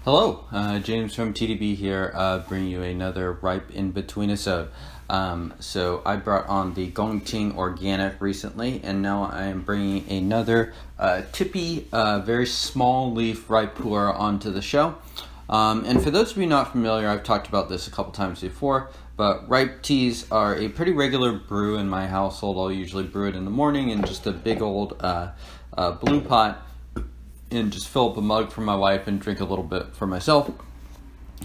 Hello, James from TeaDB here, bringing you another ripe Inbetweenisode. So I brought on the Gongting Organic recently, and now I am bringing another tippy, very small leaf ripe Pu'erh onto the show. And for those of you not familiar, I've talked about this a couple times before, but ripe teas are a pretty regular brew in my household. I'll usually brew it in the morning in just a big old blue pot, and just fill up a mug for my wife and drink a little bit for myself.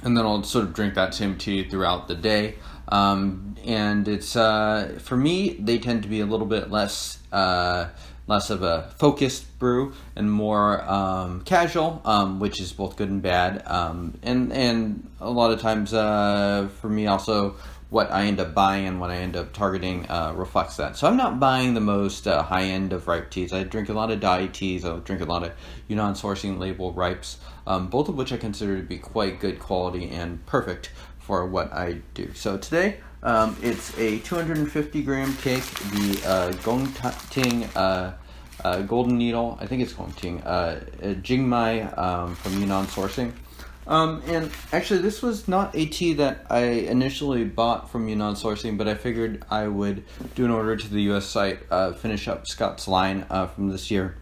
And then I'll sort of drink that same tea throughout the day. And it's, for me, they tend to be a little bit less of a focused brew and more casual, which is both good and bad. And a lot of times, for me also, what I end up buying and what I end up targeting reflects that. So I'm not buying the most high end of ripe teas. I drink a lot of dye teas. I drink a lot of Yunnan sourcing label ripes, both of which I consider to be quite good quality and perfect for what I do. So today it's a 250 gram cake, the Gongting Golden Needle, I think it's Gongting, Jingmai from Yunnan sourcing. And actually this was not a tea that I initially bought from Yunnan sourcing, but I figured I would do an order to the US site, finish up Scott's line from this year.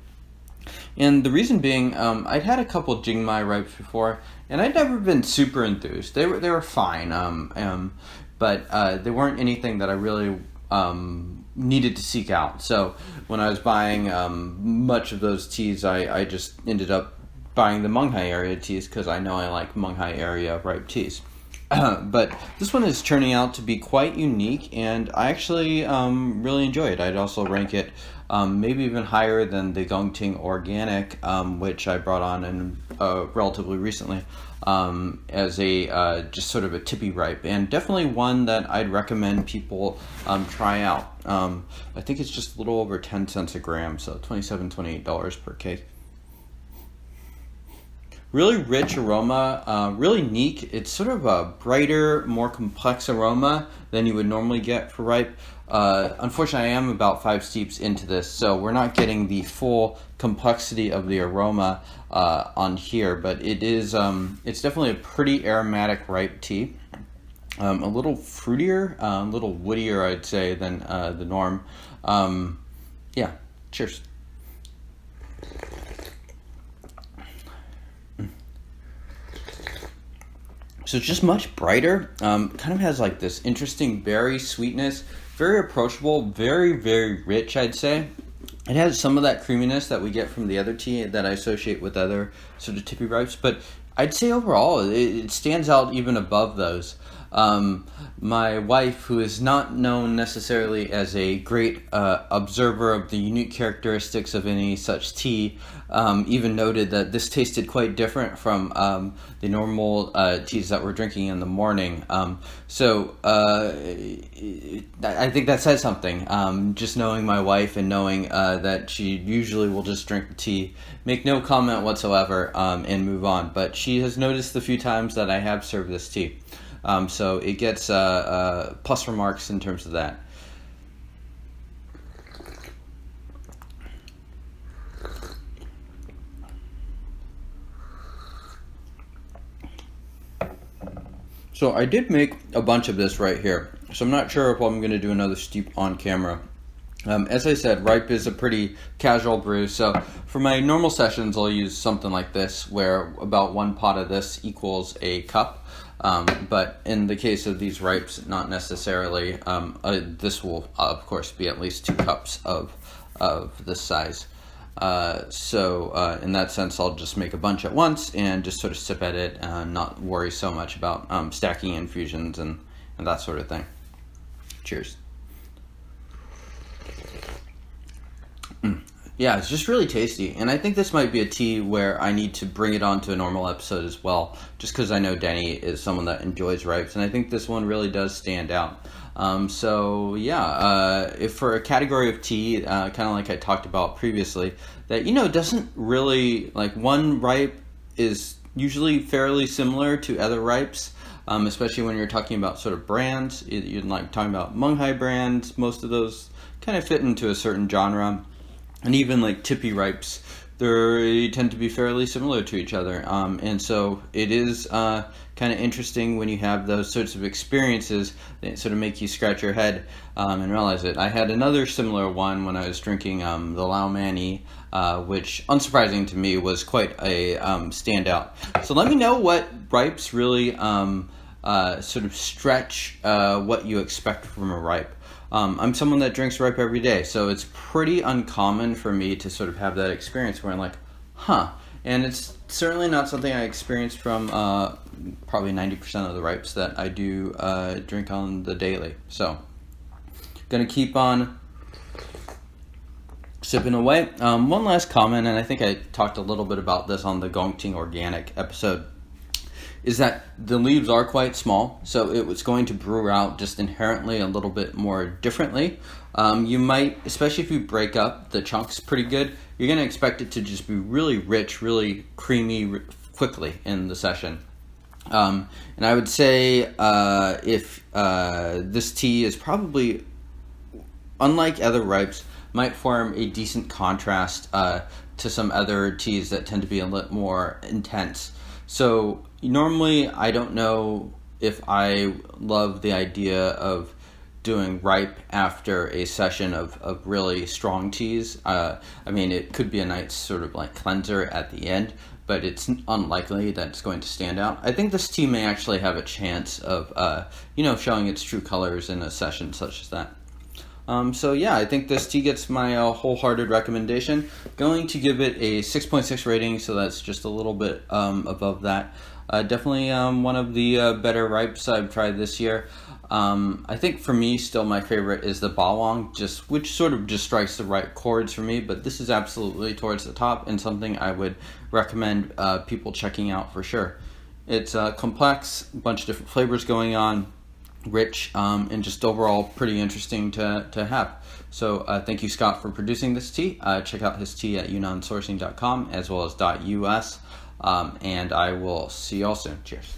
And the reason being, I'd had a couple Jingmai ripes before, and I'd never been super enthused. They were fine, but they weren't anything that I really needed to seek out. So when I was buying much of those teas, I just ended up buying the Munghai area teas because I know I like Munghai area ripe teas. But this one is turning out to be quite unique, and I actually really enjoy it. I'd also rank it maybe even higher than the Gongting Organic, which I brought on in, relatively recently as a just sort of a tippy ripe, and definitely one that I'd recommend people try out. I think it's just a little over 10 cents a gram, so $27-$28 per cake. Really rich aroma, really unique. It's sort of a brighter, more complex aroma than you would normally get for ripe. Unfortunately, I am about 5 steeps into this, so we're not getting the full complexity of the aroma on here, but it is, it's definitely a pretty aromatic ripe tea. A little fruitier, a little woodier, I'd say, than the norm. Yeah, cheers. So it's just much brighter, kind of has like this interesting berry sweetness, very approachable, very, very rich, I'd say. It has some of that creaminess that we get from the other tea that I associate with other sort of tippy ripes, but I'd say overall it stands out even above those. My wife, who is not known necessarily as a great observer of the unique characteristics of any such tea, even noted that this tasted quite different from the normal teas that we're drinking in the morning. So I think that says something. Just knowing my wife and knowing that she usually will just drink the tea, make no comment whatsoever, and move on. But she has noticed the few times that I have served this tea. So it gets plus remarks in terms of that. So I did make a bunch of this right here. So I'm not sure if I'm going to do another steep on camera. As I said, ripe is a pretty casual brew, so for my normal sessions I'll use something like this, where about 1 pot of this equals a cup. But in the case of these ripes, not necessarily. This will, of course, be at least 2 cups of this size. So in that sense, I'll just make a bunch at once and just sort of sip at it and not worry so much about stacking infusions and that sort of thing. Cheers. Yeah, it's just really tasty, and I think this might be a tea where I need to bring it onto a normal episode as well, just because I know Denny is someone that enjoys ripes, and I think this one really does stand out. So yeah, if for a category of tea, kind of like I talked about previously, that, doesn't really, like, one ripe is usually fairly similar to other ripes, especially when you're talking about sort of brands. You're like talking about Munghai brands, most of those kind of fit into a certain genre. And even like tippy ripes they tend to be fairly similar to each other. And so it is kind of interesting when you have those sorts of experiences that sort of make you scratch your head and realize it. I had another similar one when I was drinking the Lao Mani, which, unsurprising to me, was quite a standout. So let me know what ripes really sort of stretch what you expect from a ripe. I'm someone that drinks ripe every day, so it's pretty uncommon for me to sort of have that experience where I'm like, huh. And it's certainly not something I experienced from probably 90% of the ripes that I do drink on the daily. So, gonna keep on sipping away. One last comment, and I think I talked a little bit about this on the Gongting Organic episode, is that the leaves are quite small, so it was going to brew out just inherently a little bit more differently. You might, especially if you break up the chunks pretty good, you're going to expect it to just be really rich, really creamy quickly in the session. And I would say if this tea is probably, unlike other ripes, might form a decent contrast to some other teas that tend to be a little more intense. So normally I don't know if I love the idea of doing ripe after a session of really strong teas. I mean, it could be a nice sort of like cleanser at the end, but it's unlikely that it's going to stand out. I think this tea may actually have a chance of, showing its true colors in a session such as that. So yeah, I think this tea gets my wholehearted recommendation. Going to give it a 6.6 rating, so that's just a little bit above that. Definitely one of the better ripes I've tried this year. I think for me, still my favorite is the Bawang, which sort of just strikes the right chords for me, but this is absolutely towards the top and something I would recommend people checking out for sure. It's complex, a bunch of different flavors going on, rich, and just overall pretty interesting to have. So thank you, Scott, for producing this tea. Check out his tea at yunnansourcing.com as well as .us, and I will see you all soon. Cheers.